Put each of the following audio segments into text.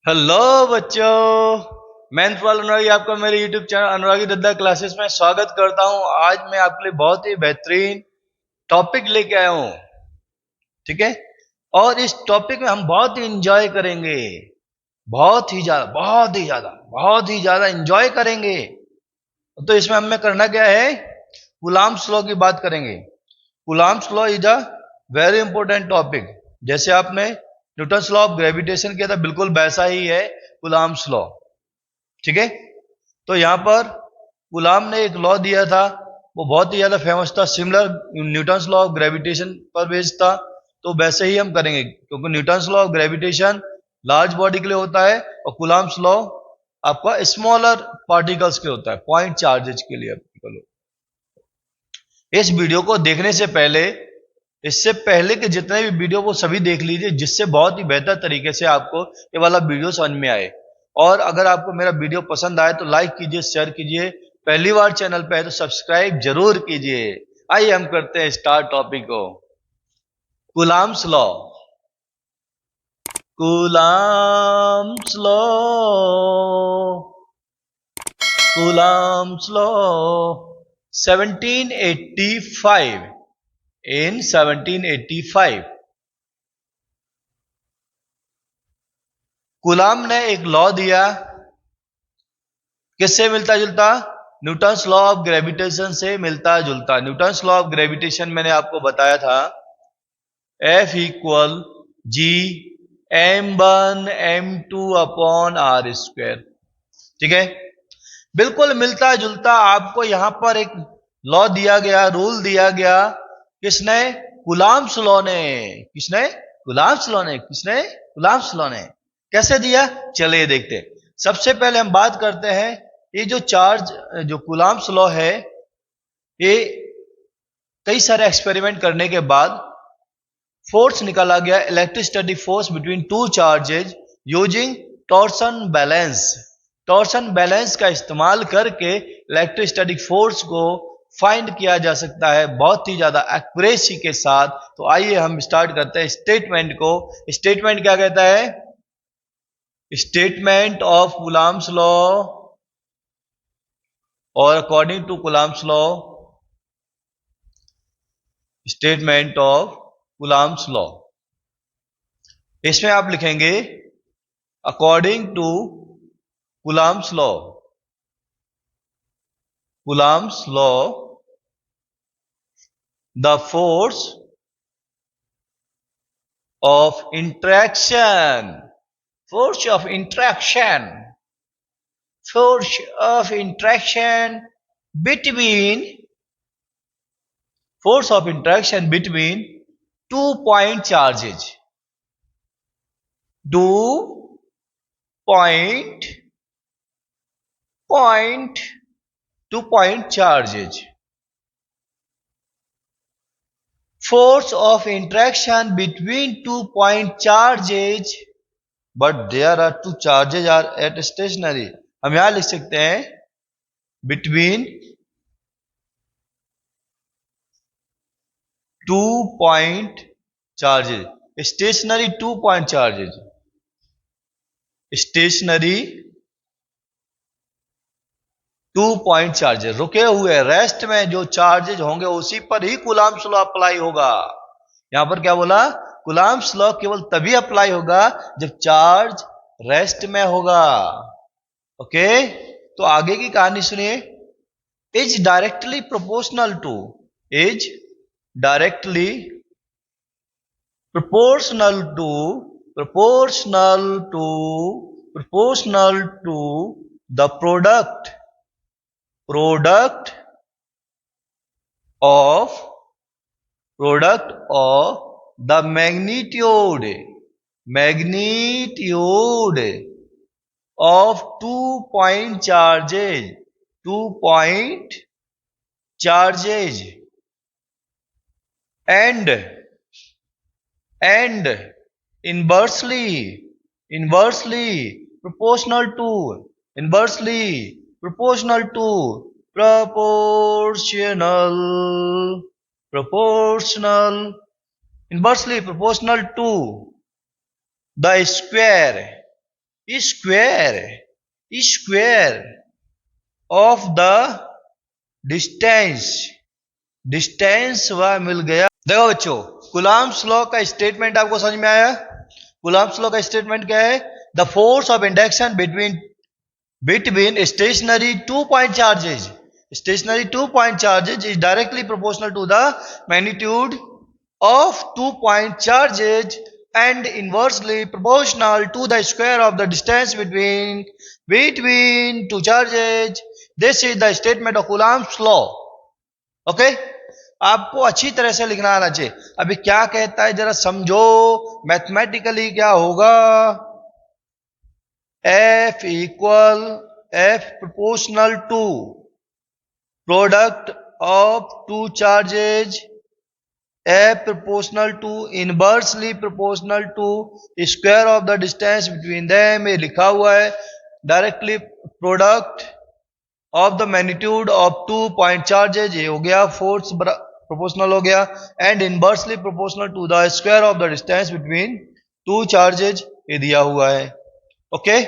Hello बच्चों, मैं अनुराग अनुरागी आपका मेरे YouTube चैनल अनुरागी दद्दा क्लासेस में स्वागत करता हूं। आज मैं आपके लिए बहुत ही बेहतरीन टॉपिक लेके आया हूं। ठीक है। और इस टॉपिक में हम बहुत ही इंजॉय करेंगे। बहुत ही ज्यादा बहुत ही ज्यादा बहुत ही ज्यादा इंजॉय करेंगे। तो इसमें हमें करना क्या है, कूलाम्ब्स लॉ की बात करेंगे। Coulomb's law is a very important topic. जैसे आपने न्यूटन्स लॉ ऑफ ग्रेविटेशन किया था, बिल्कुल वैसा ही है कूलाम्ब्स लॉ। ठीक है। तो यहां पर कूलाम ने एक लॉ दिया था, वो बहुत ही ज्यादा फेमस था, similar Newton's law of gravitation पर बेस्ड था। तो वैसे ही हम करेंगे, क्योंकि Newton's law of gravitation large body के लिए होता है और कूलाम्स लॉ आपका स्मॉलर पार्टिकल्स के लिए होता है, पॉइंट चार्जेज के लिए applicable होता है। इस वीडियो को देखने से पहले, इससे पहले के जितने भी वीडियो वो सभी देख लीजिए, जिससे बहुत ही बेहतर तरीके से आपको ये वाला वीडियो समझ में आए। और अगर आपको मेरा वीडियो पसंद आए तो लाइक कीजिए, शेयर कीजिए। पहली बार चैनल पे है तो सब्सक्राइब जरूर कीजिए। आइए हम करते हैं स्टार्ट टॉपिक को। Coulombs law. Coulomb's law. Coulomb's law 1785। इन 1785 कूलाम ने एक लॉ दिया, किससे मिलता जुलता? न्यूटन्स लॉ ऑफ ग्रेविटेशन से मिलता जुलता। न्यूटन्स लॉ ऑफ ग्रेविटेशन मैंने आपको बताया था, F equal G m1 m2 upon R square. ठीक है। बिल्कुल मिलता जुलता आपको यहां पर एक लॉ दिया गया, रूल दिया गया। किसने? कूलाम्स लॉ ने। किसने? कूलाम्स लॉ ने। किसने? कूलाम्स लॉ ने। कैसे दिया, चलिए देखते हैं। सबसे पहले हम बात करते हैं, ये जो चार्ज, जो कूलाम्स लॉ है, ये कई सारे एक्सपेरिमेंट करने के बाद फोर्स निकाला गया, electrostatic force between two charges using torsion balance. Torsion balance का इस्तेमाल करके इलेक्ट्रोस्टैटिक फोर्स को फाइंड किया जा सकता है बहुत ही ज्यादा एक्यूरेसी के साथ। तो आइए हम स्टार्ट करते हैं स्टेटमेंट को। स्टेटमेंट क्या कहता है? स्टेटमेंट ऑफ कूलाम्स लॉ, और according to Coulomb's law, statement of Coulomb's law, इसमें आप लिखेंगे according to Coulomb's law. Coulomb's law, the force of interaction, force of interaction, force of interaction between, force of interaction between two point charges, two point point 2 point charges. Force of interaction between 2 point charges, but there are two charges are at stationary. हम यहां लिख सकते हैं between 2 point charges, stationary 2 point charges, stationary 2 point charges, रुके हुए rest में जो charges होंगे उसी पर ही कूलाम्स लॉ अप्लाई होगा। यहां पर क्या बोला? कूलाम्स लॉ केवल तभी अप्लाई होगा जब चार्ज रेस्ट में होगा। ओके। तो आगे की कहानी सुनिए। Is directly proportional to, is directly proportional to, proportional to, proportional to the product of, product of the magnitude of 2 point charges, 2 point charges, and inversely, inversely proportional to, inversely proportional to, proportional, proportional, inversely proportional to the square, square square of the distance distance वह मिल गया। देखो बच्चों, Coulomb's law का statement आपको समझ में आया? Coulomb's law का स्टेटमेंट क्या है? The force of induction between stationary 2 point charges is directly proportional to the magnitude of 2 point charges and inversely proportional to the square of the distance between two charges. This is the statement of Coulomb's law. Okay, आपको अच्छी तरह से लिखना आना चाहिए। अभी क्या कहता है जरा समझो मैथमेटिकली क्या होगा। F proportional to product of two charges, F proportional to inversely proportional to square of the distance between them। ये लिखा हुआ है directly product of the magnitude of 2 point charges, ये हो गया फोर्स प्रोपोर्शनल हो गया, and inversely proportional to the square of the distance between two charges, ये दिया हुआ है। ओके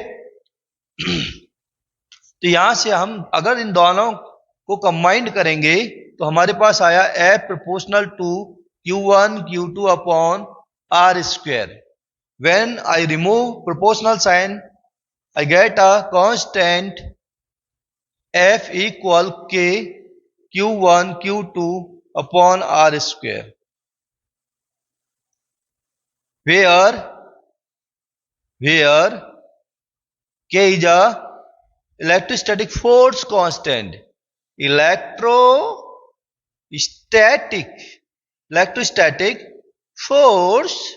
तो यहां से हम अगर इन दोनों को कंबाइंड करेंगे तो हमारे पास आया F proportional to Q1 Q2 upon R square. When I remove proportional sign I get a constant F equal K Q1 Q2 upon R square, where K is a electrostatic force constant, electrostatic force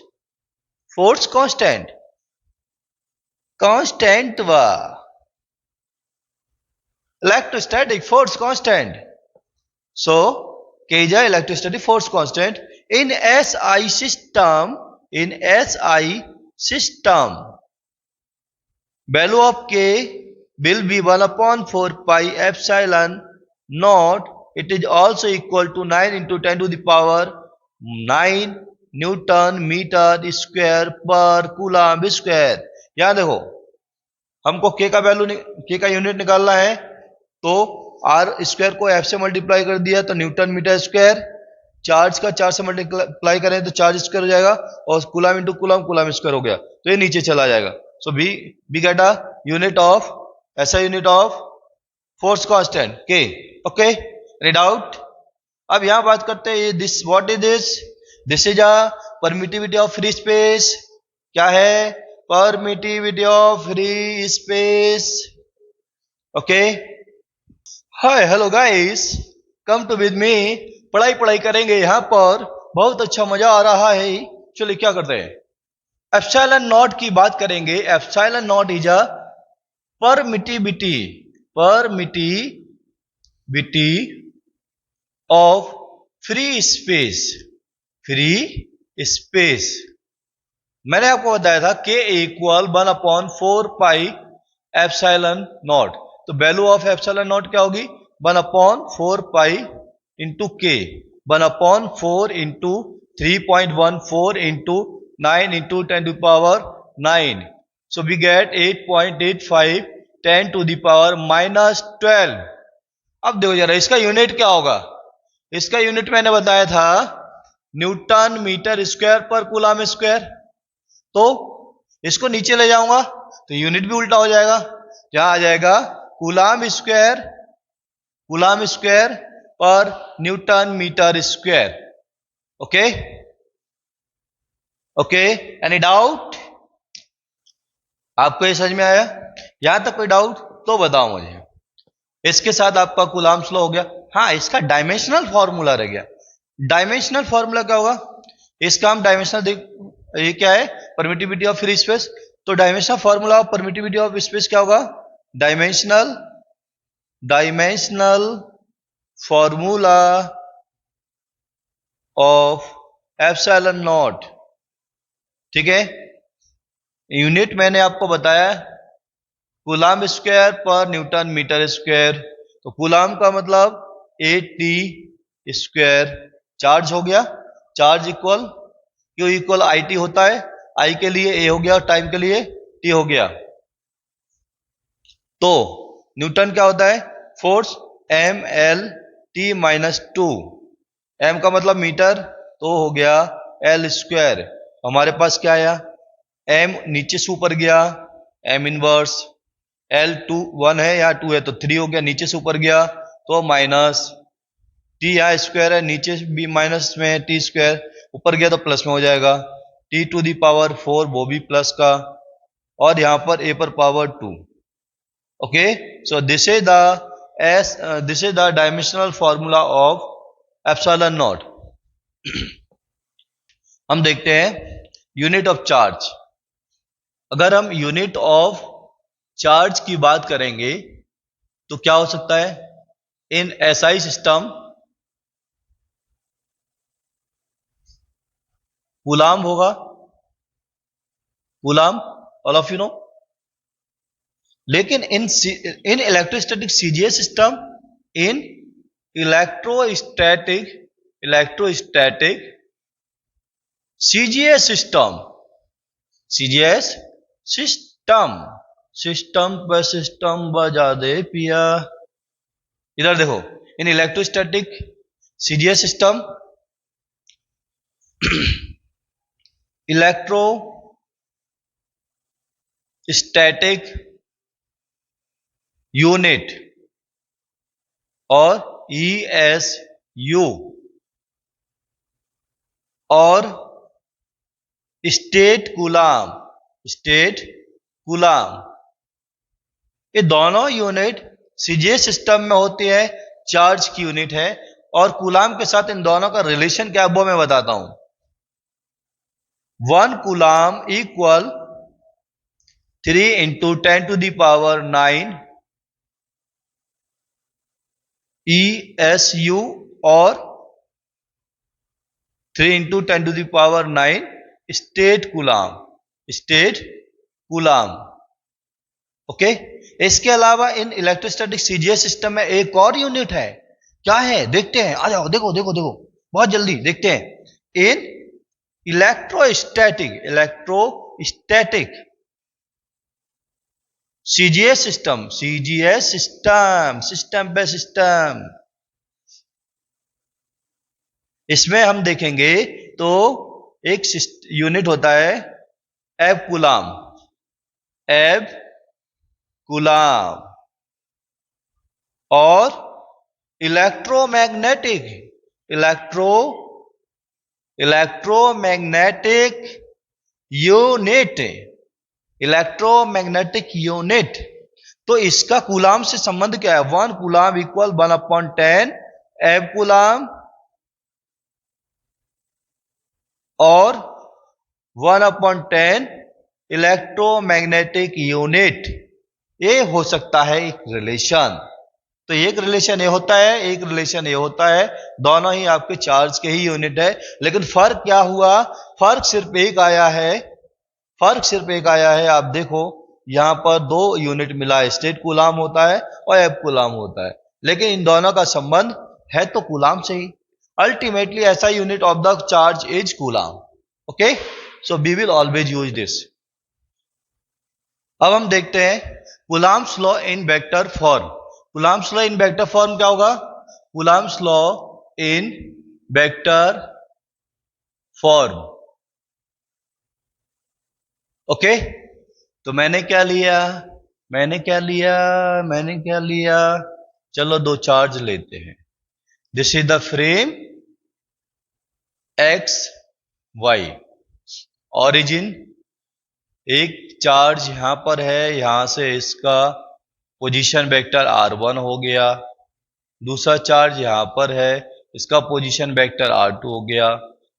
constant वा electrostatic force constant. So K is a electrostatic force constant in SI system. Value of K will be 1 upon 4 pi epsilon naught. It is also equal to 9 into 10 to the power 9 newton metre square per coulomb square. यहां देखो हमको K का value K का unit निकालना है, तो R square को F से मल्टीप्लाई कर दिया तो न्यूटन मीटर स्क्वायर, चार्ज का 4 से मल्टीप्लाई करें तो चार्ज स्क्वायर हो जाएगा, और कूलम्ब इंटू कूलम्ब स्क्वायर हो गया, तो ये नीचे चला जाएगा। So we get a unit of SI unit of force constant K. Okay, any doubt? अब यहां बात करते हैं this what is this? This is a permittivity of free space. क्या है? Permittivity of free space. Okay. Hi, hello guys. Come to with me. पढ़ाई करेंगे यहाँ पर, बहुत अच्छा मजा आ रहा है। चलिए क्या करते हैं, एप्सिलॉन नॉट की बात करेंगे। Epsilon not is a permittivity of free space. मैंने आपको बताया था K equal 1 upon 4 pi epsilon not, तो वैल्यू ऑफ एप्सिलॉन नॉट क्या होगी? 1 upon 4 pi into K, 1 upon 4 into 3.14 into 9 into 10 to the power 9. So we get 8.85 10 to the power minus 12. अब देखो जरा इसका यूनिट क्या होगा। इसका यूनिट मैंने बताया था Newton metre square per coulomb square, तो इसको नीचे ले जाऊंगा तो यूनिट भी उल्टा हो जाएगा। क्या आ जाएगा? कूलम्ब स्क्वायर पर newton metre square. Okay, any doubt? आपको ये समझ में आया? यहां तक कोई डाउट तो बताओ मुझे। इसके साथ आपका कूलम्ब्स लॉ हो गया। हाँ, इसका डायमेंशनल फॉर्मूला रह गया। डायमेंशनल फॉर्मूला क्या होगा? इसका हम डायमेंशनल ये क्या है? Permittivity of free space. तो dimensional formula of permittivity of space क्या होगा? Dimensional formula of epsilon naught. ठीक है, यूनिट मैंने आपको बताया कूलम्ब स्क्वायर पर न्यूटन मीटर स्क्वायर। तो कूलम्ब का मतलब 8T स्क्वायर चार्ज हो गया। Charge equal Q equal IT होता है, I के लिए A हो गया और टाइम के लिए T हो गया। तो न्यूटन क्या होता है? Force mL/t-2। m का मतलब मीटर, तो हो गया l स्क्वायर। हमारे पास क्या आया? m नीचे से ऊपर गया, m इनवर्स, l 1 है, यहाँ 2 है तो 3 हो गया, नीचे से ऊपर गया तो माइनस, t यहाँ स्क्वायर है, नीचे भी माइनस में है टी स्क्वायर, ऊपर गया तो प्लस में हो जाएगा, t⁴ वो भी प्लस का, और यहाँ पर a पर power 2। Okay, so this is the dimensional formula of epsilon not. हम देखते हैं यूनिट ऑफ चार्ज। अगर हम यूनिट ऑफ चार्ज की बात करेंगे तो क्या हो सकता है? इन एसआई सिस्टम कूलाम होगा, coulomb, all of you know. लेकिन in electrostatic CGS system, in electrostatic electrostatic CGS system, CGS system, system पर सिस्टम बजा दे पिया। इधर देखो, in electrostatic CGS system, electrostatic unit और ESU और स्टेट कूलाम, स्टेट कूलाम, ये दोनों यूनिट सीजीएस सिस्टम में होती है, चार्ज की यूनिट है। और कूलाम के साथ इन दोनों का रिलेशन क्या है वो मैं बताता हूं। 1 कूलाम इक्वल 3 × 10⁹ ESU और 3 × 10⁹ state coulomb, state coulomb. Okay, इसके अलावा इन इलेक्ट्रोस्टैटिक सीजीएस सिस्टम में एक और यूनिट है, क्या है देखते हैं, आ जाओ, देखो देखो देखो, बहुत जल्दी देखते हैं। इन electrostatic CGS system, CGS system, system पे सिस्टम, इसमें हम देखेंगे तो एक यूनिट होता है एब कूलाम, एब कूलाम, और इलेक्ट्रोमैग्नेटिक यूनिट, इलेक्ट्रोमैग्नेटिक यूनिट। तो इसका कूलाम से संबंध क्या है? 1 कूलाम इक्वल 1/10 एब कूलाम और 1/10 इलेक्ट्रोमैग्नेटिक यूनिट। ये हो सकता है एक रिलेशन। तो एक रिलेशन ये होता है, एक रिलेशन ये होता है, दोनों ही आपके चार्ज के ही यूनिट है। लेकिन फर्क क्या हुआ? फर्क सिर्फ एक आया है, फर्क सिर्फ एक आया है। आप देखो यहां पर 2 यूनिट मिला है, स्टेट कूलाम होता है और एब कूलाम होता है, लेकिन इन दोनों का संबंध है तो कूलाम से ही। अल्टीमेटली ऐसा unit of the charge is coulomb. Okay, so we will always use this. अब हम देखते हैं Coulomb's law in vector form. Coulomb's law in vector form क्या होगा? Coulomb's law in vector form. Okay, तो मैंने क्या लिया, मैंने क्या लिया, मैंने क्या लिया, चलो 2 चार्ज लेते हैं। This is the frame x y, origin, एक चार्ज यहां पर है, यहां से इसका पोजीशन वेक्टर r1 हो गया, दूसरा चार्ज यहां पर है, इसका पोजीशन वेक्टर r2 हो गया,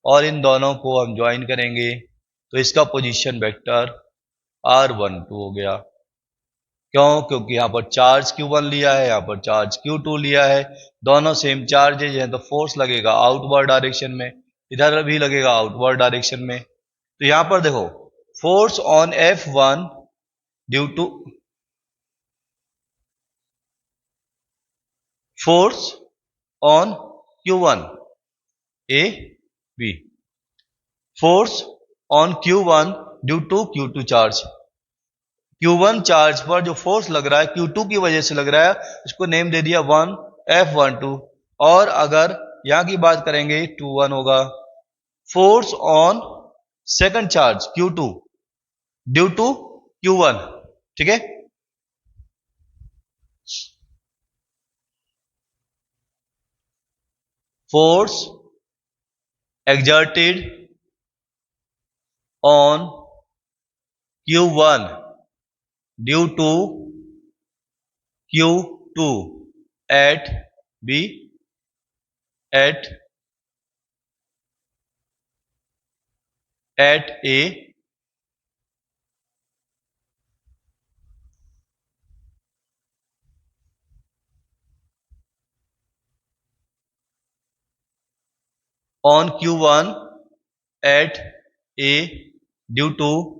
और इन दोनों को हम ज्वाइन करेंगे तो इसका पोजीशन वेक्टर r12 हो गया। क्यों? क्योंकि यहां पर चार्ज q1 लिया है, यहां पर चार्ज q2 लिया है, दोनों सेम चार्जेज हैं, तो फोर्स लगेगा आउटवर्ड डायरेक्शन में, इधर भी लगेगा आउटवर्ड डायरेक्शन में। तो यहां पर देखो, force on F1 due to force on Q1 A B, force on Q1 due to Q2 charge, Q1 charge पर जो फोर्स लग रहा है Q2 की वजह से लग रहा है, इसको नेम दे दिया 1 F12। और अगर यहां की बात करेंगे 2 1 होगा। Force on second charge Q2 due to Q1, ठीक है। Force exerted on Q1 due to Q2 at B at A on Q1 at A due to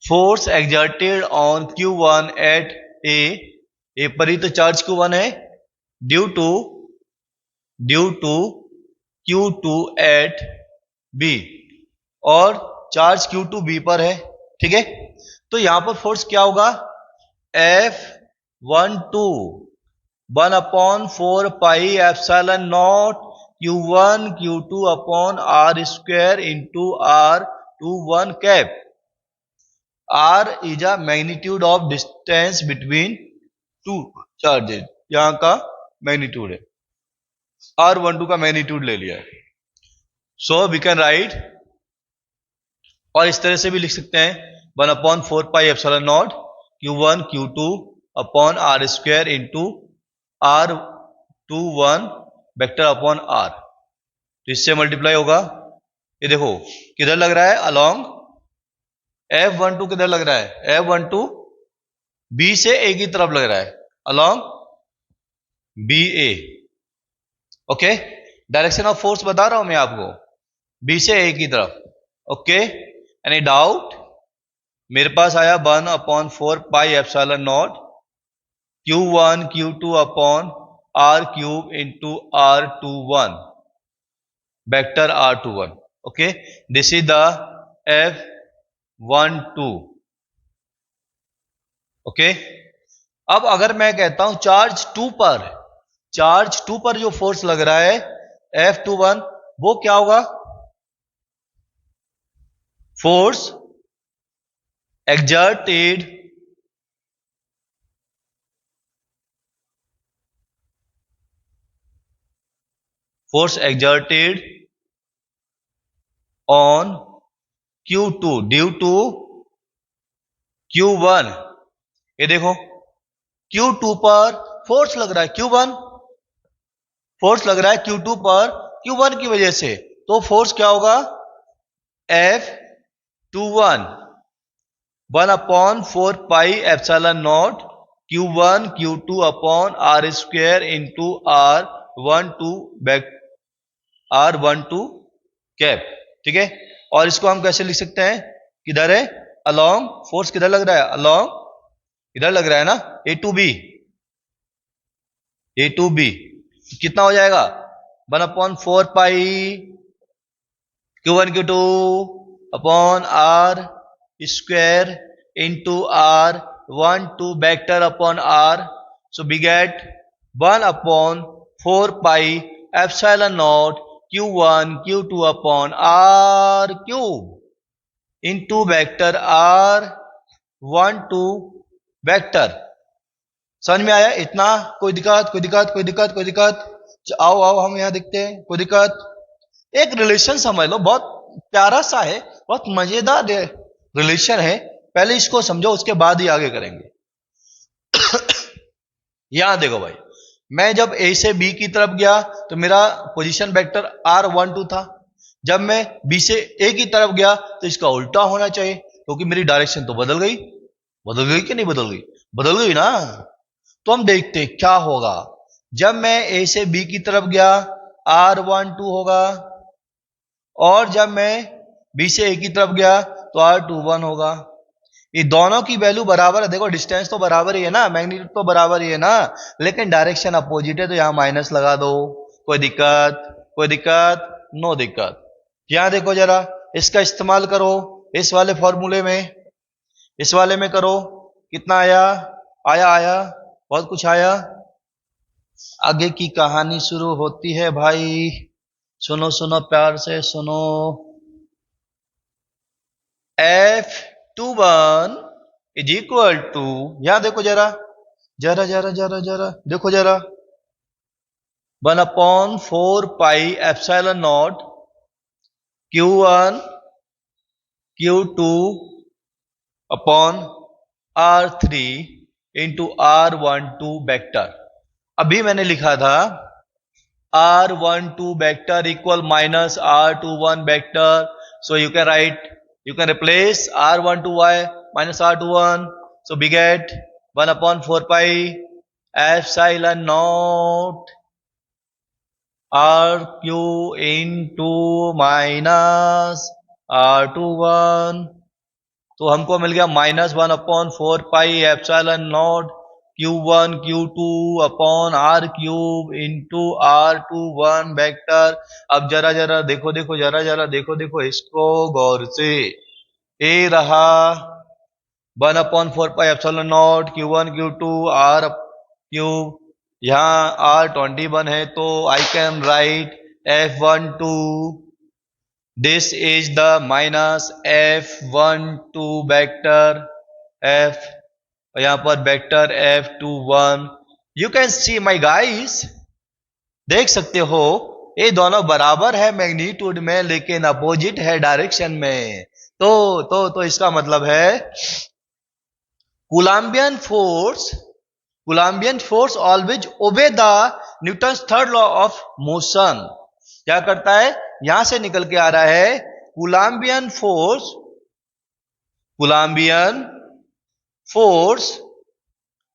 force exerted on Q1 at A पर ही तो charge Q1 है, due to Q2 at B और charge Q2 B पर है, ठीक है। तो यहां पर फोर्स क्या होगा, F12 1/4πε0 Q1 Q2 upon R square into R21 cap. R is a magnitude of distance between two charges, यहां का मैग्नीट्यूड है, R12 का मैग्नीट्यूड ले लिया है। सो वी कैन राइट, और इस तरह से भी लिख सकते हैं 1/4πε0 Q1 Q2 upon R square into R21 vector upon R। तो इससे मल्टीप्लाई होगा। ये देखो किधर लग रहा है, अलोंग F12 किधर लग रहा है, F12 B से A की तरफ लग रहा है, along BA। Okay, direction of force बता रहा हूं मैं आपको, B से A की तरफ। Okay, any doubt? मेरे पास आया 1/4πε0 Q1 Q2 upon R cube into R21 vector R21। Okay, this is the F12। Okay, अब अगर मैं कहता हूं चार्ज 2 पर जो फोर्स लग रहा है F21, वो क्या होगा, force exerted on Q2 due to Q1। ये देखो Q2 पर फोर्स लग रहा है, Q1 फोर्स लग रहा है Q2 पर Q1 की वजह से, तो फोर्स क्या होगा, F21 1/4πε0 Q1 Q2 upon R square into R12 cap, ठीक है। और इसको हम कैसे लिख सकते हैं, किधर है, अलोंग, फोर्स किधर लग रहा है, अलोंग इधर लग रहा है ना, A टू B कितना हो जाएगा, 1/4π Q1 Q2 upon R square into R12 vector upon R। So we get 1/4πε0 Q1 Q2 upon R cube into vector R12 vector. समझ में आया इतना? कोई दिक्कत? आओ हम यहां देखते हैं, कोई दिक्कत? एक रिलेशन समझ लो, बहुत प्यारा सा है, बहुत मजेदार रिलेशन है। पहले इसको समझो, उसके बाद ही आगे करेंगे। यहां देखो भाई, मैं जब A से B की तरफ गया तो मेरा पोजीशन वेक्टर R12 था। जब मैं B से A की तरफ गया तो इसका उल्टा होना चाहिए, क्योंकि मेरी डायरेक्शन तो बदल गई कि नहीं बदल गई? बदल गई ना। तो हम देखते हैं क्या होगा। जब मैं A से B की तरफ गया R12 होगा, और जब मैं बी से ए की तरफ गया तो R21 होगा। ये दोनों की वैल्यू बराबर है, देखो डिस्टेंस तो बराबर ही है ना, मैग्नीट्यूड तो बराबर ही है ना, लेकिन डायरेक्शन अपोजिट है तो यहां माइनस लगा दो। कोई दिक्कत? कोई दिक्कत? नो दिक्कत। यहां देखो जरा, इसका इस्तेमाल करो इस वाले फॉर्मूले में, इस वाले में करो। कितना आया? आया आया, बहुत कुछ आया। आगे की कहानी शुरू होती है भाई, सुनो सुनो प्यार से सुनो। F21 इज इक्वल टू, यहां देखो जरा, जरा जरा जरा जरा देखो जरा, 1/4 pi epsilon not Q1 Q2 upon R3 into R12 vector. अभी मैंने लिखा था R12 vector equal minus R21 vector, so you can write, you can replace R12y minus R21, so we get 1/4 pi epsilon naught RQ into minus R21, तो हमको मिल गया minus 1/4 pi epsilon not Q1 Q2 upon R cube into R21 vector. अब जरा जरा देखो देखो, जरा जरा देखो देखो इसको गौर से। ए रहा 1/4 pi epsilon not Q1 Q2 R cube, यहाँ R21 है तो I can write F12, this is the minus F12 vector F, यहां पर vector F21। You can see my guys, देख सकते हो ये दोनों बराबर है मैग्नीट्यूड में लेकिन अपोजिट है डायरेक्शन में। तो इसका मतलब है Coulombian force always obey the Newton's third law of motion. क्या करता है, यहां से निकल के आ रहा है Coulombian force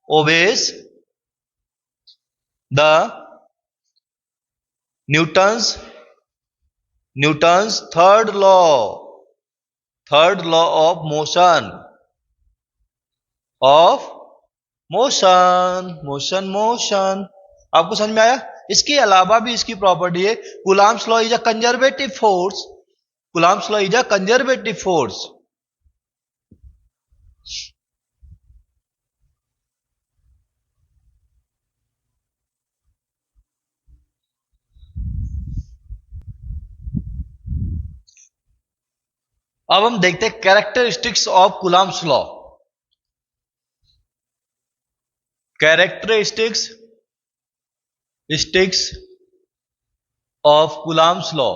obeys the Newton's third law of motion motion। आपको समझ में आया? इसके अलावा भी इसकी प्रॉपर्टी है, Coulomb's law is a conservative force. अब हम देखते हैं characteristics of Coulomb's law. Characteristics of Coulomb's law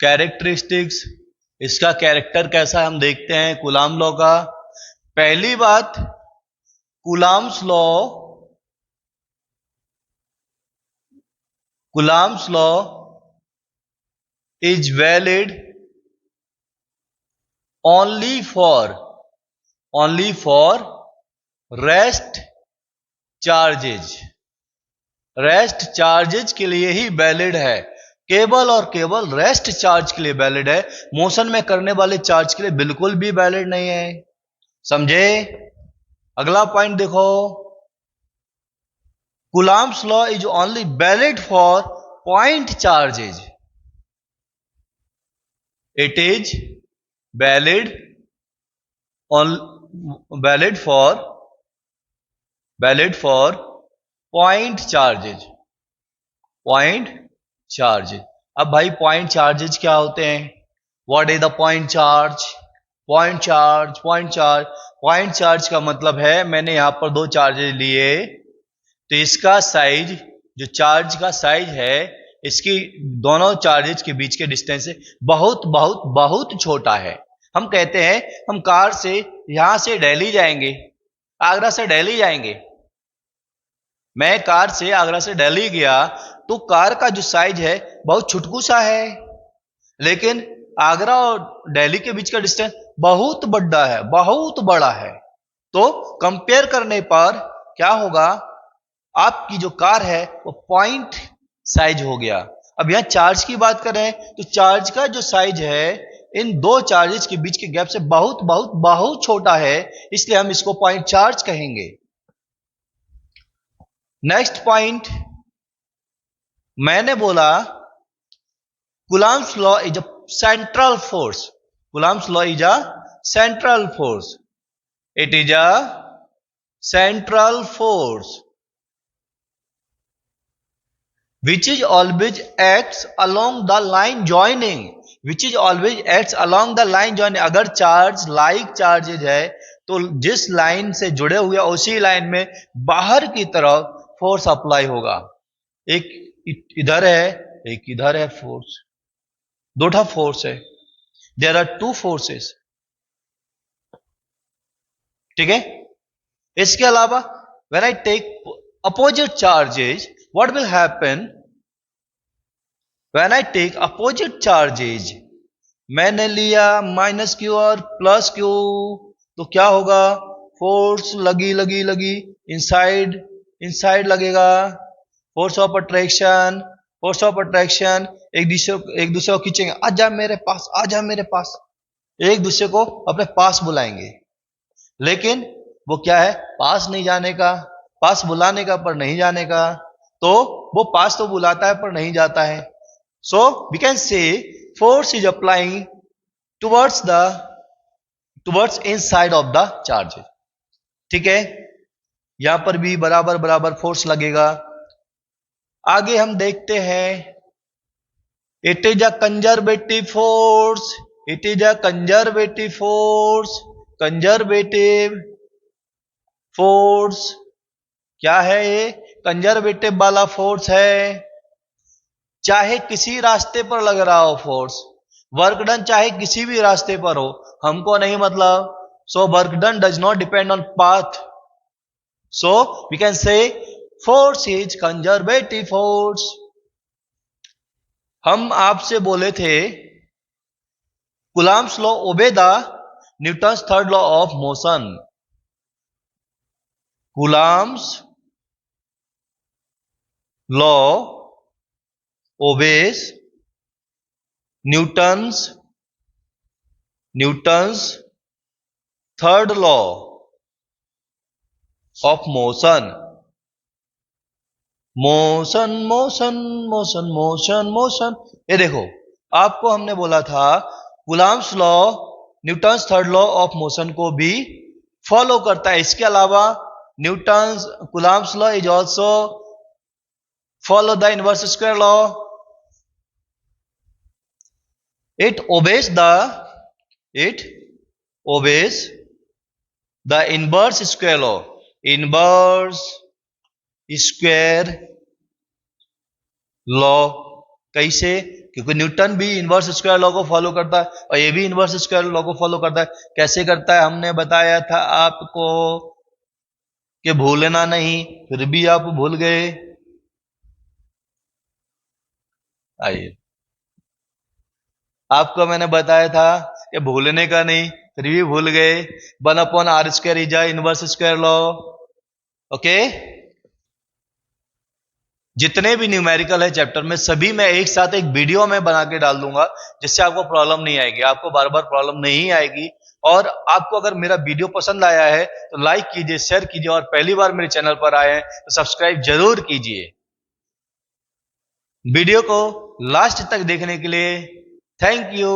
characteristics, इसका कैरेक्टर कैसा है हम देखते हैं कूलम्ब लॉ का। पहली बात, Coulomb's law is valid only for rest charges के लिए ही वैलिड है, केवल और केवल रेस्ट चार्ज के लिए वैलिड है, मोशन में करने वाले चार्ज के लिए बिल्कुल भी वैलिड नहीं है। समझे? अगला पॉइंट देखो, Coulomb's law is only valid for point charges. It is valid for point charges। अब भाई पॉइंट चार्जेज क्या होते हैं? What is the point charge? Point charge का मतलब है, मैंने यहां पर दो चार्जेज लिए तो इसका साइज, जो चार्ज का साइज है, इसकी दोनों चार्जेज के बीच के डिस्टेंस से बहुत बहुत बहुत छोटा है। हम कहते हैं हम कार से यहां से दिल्ली जाएंगे, आगरा से दिल्ली जाएंगे, मैं कार से आगरा से दिल्ली गया तो कार का जो साइज है बहुत छुटकू सा है, लेकिन आगरा और दिल्ली के बीच का डिस्टेंस बहुत बड़ा है, बहुत बड़ा है। तो कंपेयर करने पर क्या होगा, आपकी जो कार है वो पॉइंट साइज हो गया। अब यहां चार्ज की बात करें तो चार्ज का जो साइज है इन दो चार्जेस के बीच के गैप से बहुत बहुत बहुत छोटा है, इसलिए हम इसको पॉइंट चार्ज कहेंगे। नेक्स्ट पॉइंट, मैंने बोला Coulomb's law is a central force. Coulomb's law is a central force. It is a central force which is always acts along the line joining. Which is always acts along the line joining. अगर charge like charges है तो जिस line से जुड़े हुए उसी line में बाहर की तरफ फोर्स अप्लाई होगा। एक इधर है, एक इधर है फोर्स, दो फोर्स है, देयर आर टू फोर्सेस। ठीक है। इसके अलावा when I take opposite charges, what will happen when I take opposite charges? मैंने लिया माइनस क्यू और प्लस क्यू, तो क्या होगा? फोर्स लगी लगी लगी इनसाइड इनसाइड लगेगा, force of attraction, force of attraction, एक दूसरे को खींचेंगे, आजा मेरे पास, आजा मेरे पास, एक दूसरे को अपने पास बुलाएंगे। लेकिन वो क्या है? पास नहीं जाने का, पास बुलाने का पर नहीं जाने का। तो वो पास तो बुलाता है पर नहीं जाता है। So we can say force is applying towards inside of the charge. ठीक है। यहां पर भी बराबर बराबर फोर्स लगेगा। आगे हम देखते हैं, it is a conservative force, it is a conservative force, conservative force क्या है? ये कंजर्वेटिव वाला फोर्स है। चाहे किसी रास्ते पर लग रहा हो फोर्स, वर्क डन चाहे किसी भी रास्ते पर हो, हमको नहीं मतलब। So work done does not depend on path, so we can say force is conservative force. हम आपसे बोले थे Coulomb's law obey the Newton's third law of motion. Coulomb's law obeys Newton's third law of motion. Motion motion motion motion motion, ये देखो आपको हमने बोला था Coulomb's law Newton's third law of motion को भी फॉलो करता है। इसके अलावा Newton's Coulomb's law is also follow the inverse square law. It obeys the inverse square law. Inverse square law कैसे? क्योंकि न्यूटन भी इनवर्स स्क्वायर लॉ को फॉलो करता है और ये भी इनवर्स स्क्वायर लॉ को फॉलो करता है। कैसे करता है हमने बताया था आपको कि भूलना नहीं, फिर भी आप भूल गए। आइए, आपको मैंने बताया था कि भूलने का नहीं, फिर भी भूल गए। 1/r² is inverse square law. Okay. जितने भी न्यूमेरिकल है चैप्टर में सभी मैं एक साथ एक वीडियो में बना के डाल दूंगा, जिससे आपको प्रॉब्लम नहीं आएगी, आपको बार बार प्रॉब्लम नहीं आएगी। और आपको अगर मेरा वीडियो पसंद आया है तो लाइक कीजिए, शेयर कीजिए, और पहली बार मेरे चैनल पर आए हैं तो सब्सक्राइब जरूर कीजिए। वीडियो को लास्ट तक देखने के लिए थैंक यू।